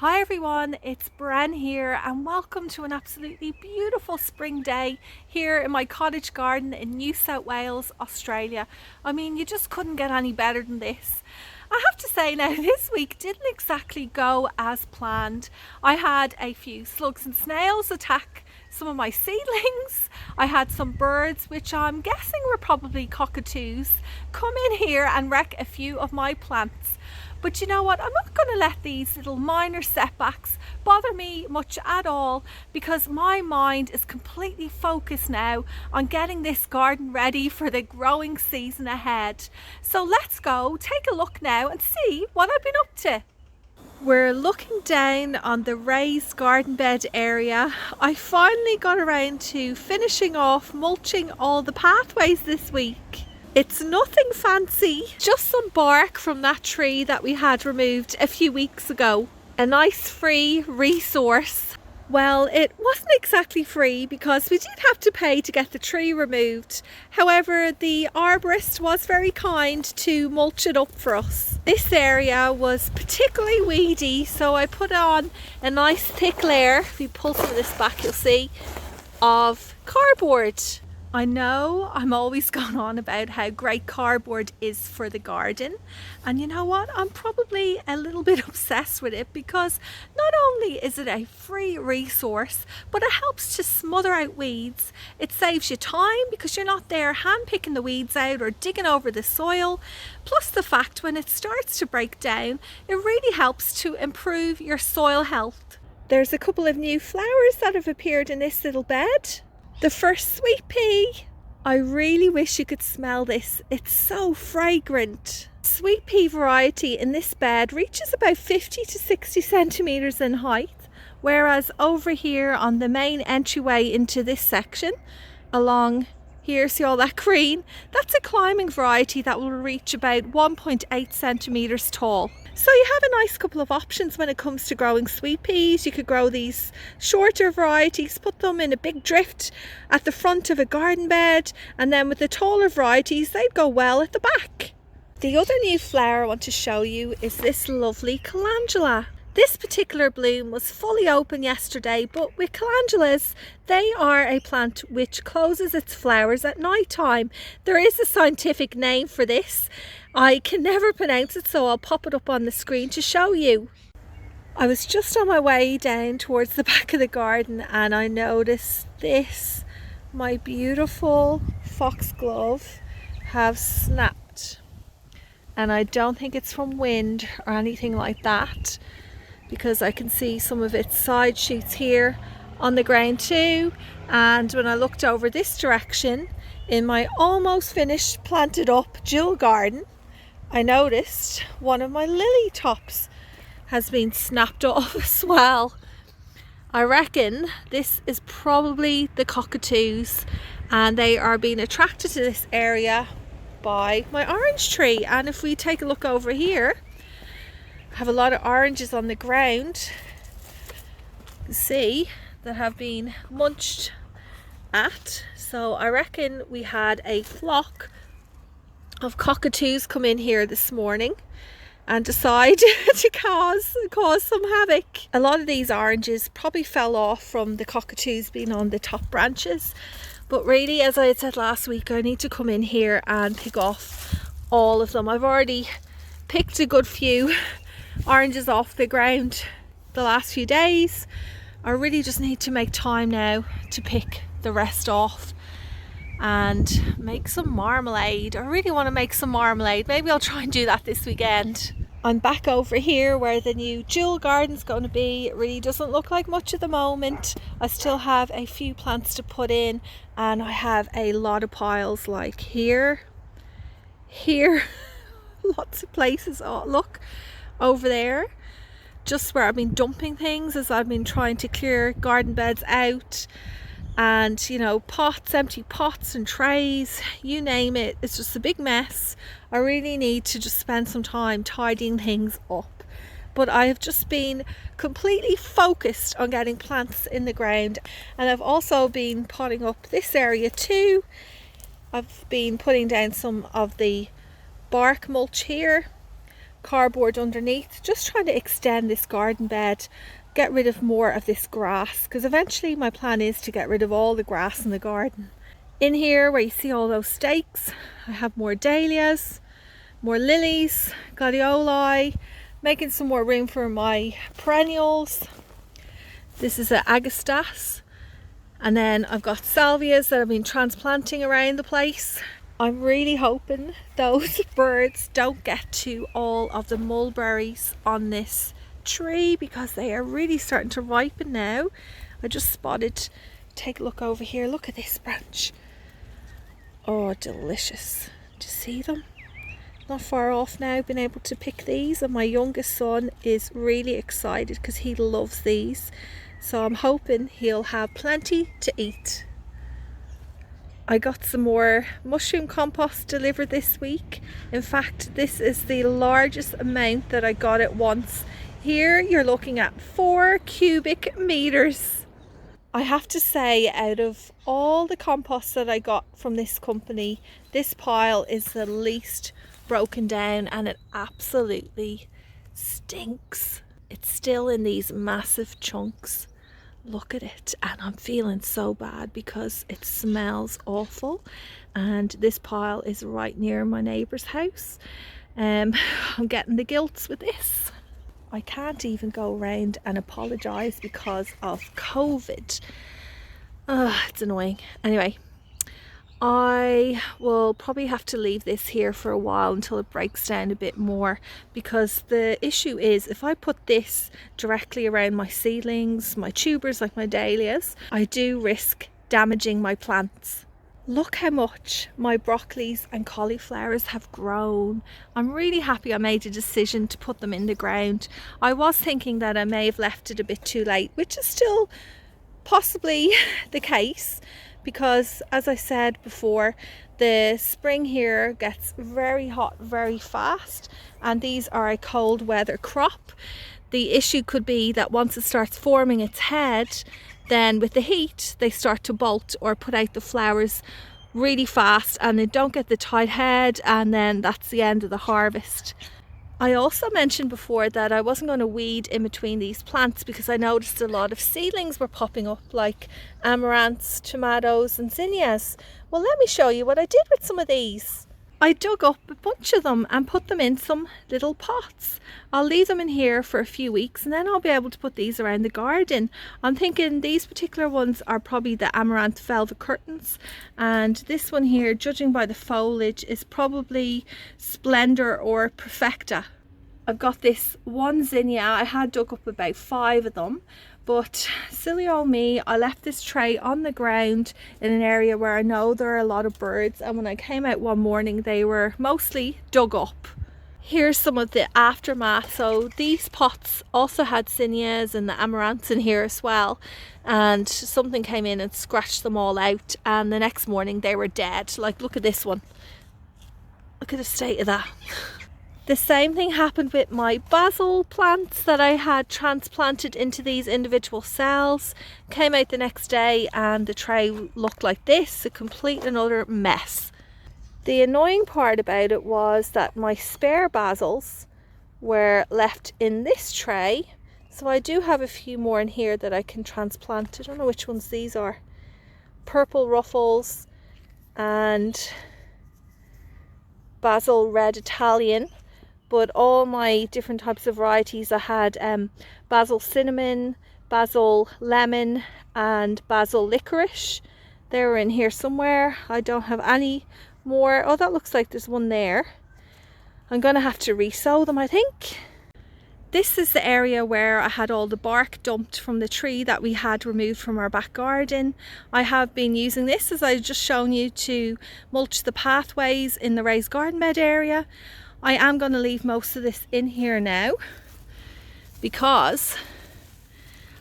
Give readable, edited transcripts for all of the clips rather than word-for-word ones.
Hi everyone, it's Bren here and welcome to an absolutely beautiful spring day here in my cottage garden in New South Wales, Australia. I mean, you just couldn't get any better than this. I have to say now, this week didn't exactly go as planned. I had a few slugs and snails attack some of my seedlings. I had some birds, which I'm guessing were probably cockatoos, come in here and wreck a few of my plants. But you know what? I'm not going to let these little minor setbacks bother me much at all, because my mind is completely focused now on getting this garden ready for the growing season ahead. So let's go take a look now and see what I've been up to. We're looking down on the raised garden bed area. I finally got around to finishing off mulching all the pathways this week. It's nothing fancy, just some bark from that tree that we had removed a few weeks ago. A nice free resource. Well, it wasn't exactly free because we did have to pay to get the tree removed. However, the arborist was very kind to mulch it up for us. This area was particularly weedy, so I put on a nice thick layer. If you pull some of this back, you'll see, of cardboard. I know I'm always going on about how great cardboard is for the garden, and you know what, I'm probably a little bit obsessed with it because not only is it a free resource, but it helps to smother out weeds. It saves you time because you're not there hand picking the weeds out or digging over the soil. Plus the fact when it starts to break down, it really helps to improve your soil health. There's a couple of new flowers that have appeared in this little bed. The first sweet pea. I really wish you could smell this. It's so fragrant. Sweet pea variety in this bed reaches about 50 to 60 centimeters in height, whereas over here on the main entryway into this section, along here, see all that green? That's a climbing variety that will reach about 1.8 centimeters tall. So you have a nice couple of options when it comes to growing sweet peas. You could grow these shorter varieties, put them in a big drift at the front of a garden bed, and then with the taller varieties, they'd go well at the back. The other new flower I want to show you is this lovely calendula. This particular bloom was fully open yesterday, but with calendulas, they are a plant which closes its flowers at night time. There is a scientific name for this. I can never pronounce it, so I'll pop it up on the screen to show you. I was just on my way down towards the back of the garden and I noticed this. My beautiful foxglove have snapped. And I don't think it's from wind or anything like that, because I can see some of its side shoots here on the ground too. And when I looked over this direction in my almost finished planted up jewel garden, I noticed one of my lily tops has been snapped off as well. I reckon this is probably the cockatoos, and they are being attracted to this area by my orange tree. And if we take a look over here, I have a lot of oranges on the ground, you can see, that have been munched at. So I reckon we had a flock of cockatoos come in here this morning and decide to cause some havoc. A lot of these oranges probably fell off from the cockatoos being on the top branches, but really, as I had said last week, I need to come in here and pick off all of them. I've already picked a good few oranges off the ground the last few days. I really just need to make time now to pick the rest off and make some marmalade. I really want to make some marmalade. Maybe I'll try and do that this weekend. I'm back over here where the new jewel garden's going to be. It really doesn't look like much at the moment. I still have a few plants to put in, and I have a lot of piles like here, lots of places. Oh, look over there, just where I've been dumping things as I've been trying to clear garden beds out. And you know, pots, empty pots and trays, you name it, it's just a big mess. I really need to just spend some time tidying things up. But I have just been completely focused on getting plants in the ground, and I've also been potting up this area too. I've been putting down some of the bark mulch here, cardboard underneath, just trying to extend this garden bed, get rid of more of this grass, because eventually my plan is to get rid of all the grass in the garden. In here where you see all those stakes, I have more dahlias, more lilies, gladioli, making some more room for my perennials. This is an agastas, and then I've got salvias that I've been transplanting around the place. I'm really hoping those birds don't get to all of the mulberries on this tree, because they are really starting to ripen now. I just spotted, take a look over here, look at this branch. Oh, delicious. Do you see them? Not far off now, been able to pick these, and my youngest son is really excited because he loves these. So I'm hoping he'll have plenty to eat. I got some more mushroom compost delivered this week. In fact, this is the largest amount that I got at once. Here you're looking at 4 cubic meters. I have to say, out of all the compost that I got from this company, this pile is the least broken down, and it absolutely stinks. It's still in these massive chunks. Look at it, and I'm feeling so bad because it smells awful, and this pile is right near my neighbour's house. I'm getting the gilts with this. I can't even go around and apologise because of COVID. It's annoying. Anyway, I will probably have to leave this here for a while until it breaks down a bit more, because the issue is if I put this directly around my seedlings, my tubers like my dahlias, I do risk damaging my plants. Look how much my broccolis and cauliflowers have grown. I'm really happy I made a decision to put them in the ground. I was thinking that I may have left it a bit too late, which is still possibly the case, because as I said before, the spring here gets very hot very fast, and these are a cold weather crop. The issue could be that once it starts forming its head, then with the heat they start to bolt or put out the flowers really fast, and they don't get the tight head, and then that's the end of the harvest. I also mentioned before that I wasn't going to weed in between these plants because I noticed a lot of seedlings were popping up, like amaranths, tomatoes and zinnias. Well, let me show you what I did with some of these. I dug up a bunch of them and put them in some little pots. I'll leave them in here for a few weeks, and then I'll be able to put these around the garden. I'm thinking these particular ones are probably the amaranth velvet curtains, and this one here, judging by the foliage, is probably Splendor or Perfecta. I've got this one zinnia. I had dug up about 5 of them, but silly old me, I left this tray on the ground in an area where I know there are a lot of birds, and when I came out one morning they were mostly dug up. Here's some of the aftermath. So these pots also had zinnias and the amaranths in here as well, and something came in and scratched them all out, and the next morning they were dead. Like, look at this one, look at the state of that. The same thing happened with my basil plants that I had transplanted into these individual cells. Came out the next day and the tray looked like this, a complete and utter mess. The annoying part about it was that my spare basils were left in this tray. So I do have a few more in here that I can transplant. I don't know which ones these are. Purple ruffles and basil red Italian. But all my different types of varieties, I had basil cinnamon, basil lemon and basil licorice. They were in here somewhere. I don't have any more. Oh, that looks like there's one there. I'm gonna have to re-sow them, I think. This is the area where I had all the bark dumped from the tree that we had removed from our back garden. I have been using this, as I've just shown you, to mulch the pathways in the raised garden bed area. I am going to leave most of this in here now because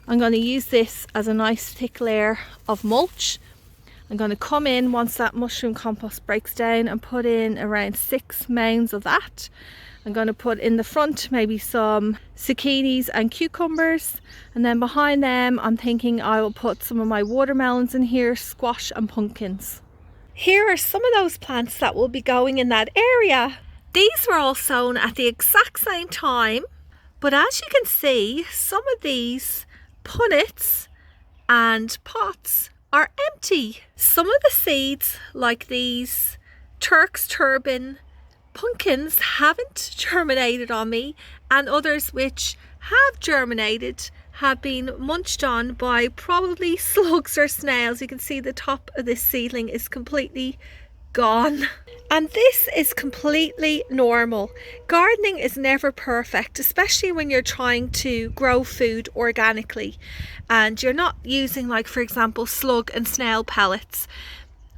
I'm going to use this as a nice thick layer of mulch. I'm going to come in once that mushroom compost breaks down and put in around 6 mounds of that. I'm going to put in the front maybe some zucchinis and cucumbers, and then behind them I'm thinking I will put some of my watermelons in here, squash and pumpkins. Here are some of those plants that will be going in that area. These were all sown at the exact same time, but as you can see, some of these punnets and pots are empty. Some of the seeds, like these Turk's turban pumpkins, haven't germinated on me, and others which have germinated have been munched on by probably slugs or snails. You can see the top of this seedling is completely gone. And this is completely normal. Gardening is never perfect, especially when you're trying to grow food organically and you're not using, like, for example, slug and snail pellets.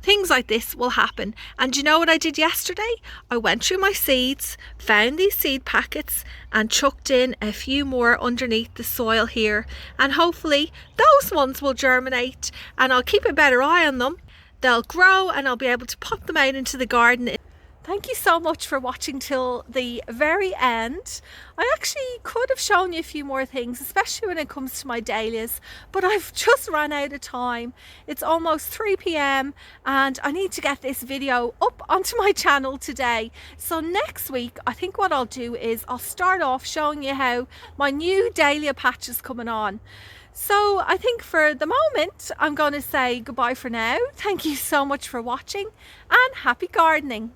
Things like this will happen. And you know what I did yesterday? I went through my seeds, found these seed packets and chucked in a few more underneath the soil here, and hopefully those ones will germinate and I'll keep a better eye on them. They'll grow and I'll be able to pop them out into the garden. Thank you so much for watching till the very end. I actually could have shown you a few more things, especially when it comes to my dahlias, but I've just run out of time. It's almost 3 p.m. and I need to get this video up onto my channel today. So next week, I think what I'll do is I'll start off showing you how my new dahlia patch is coming on. So I think for the moment, I'm going to say goodbye for now. Thank you so much for watching and happy gardening.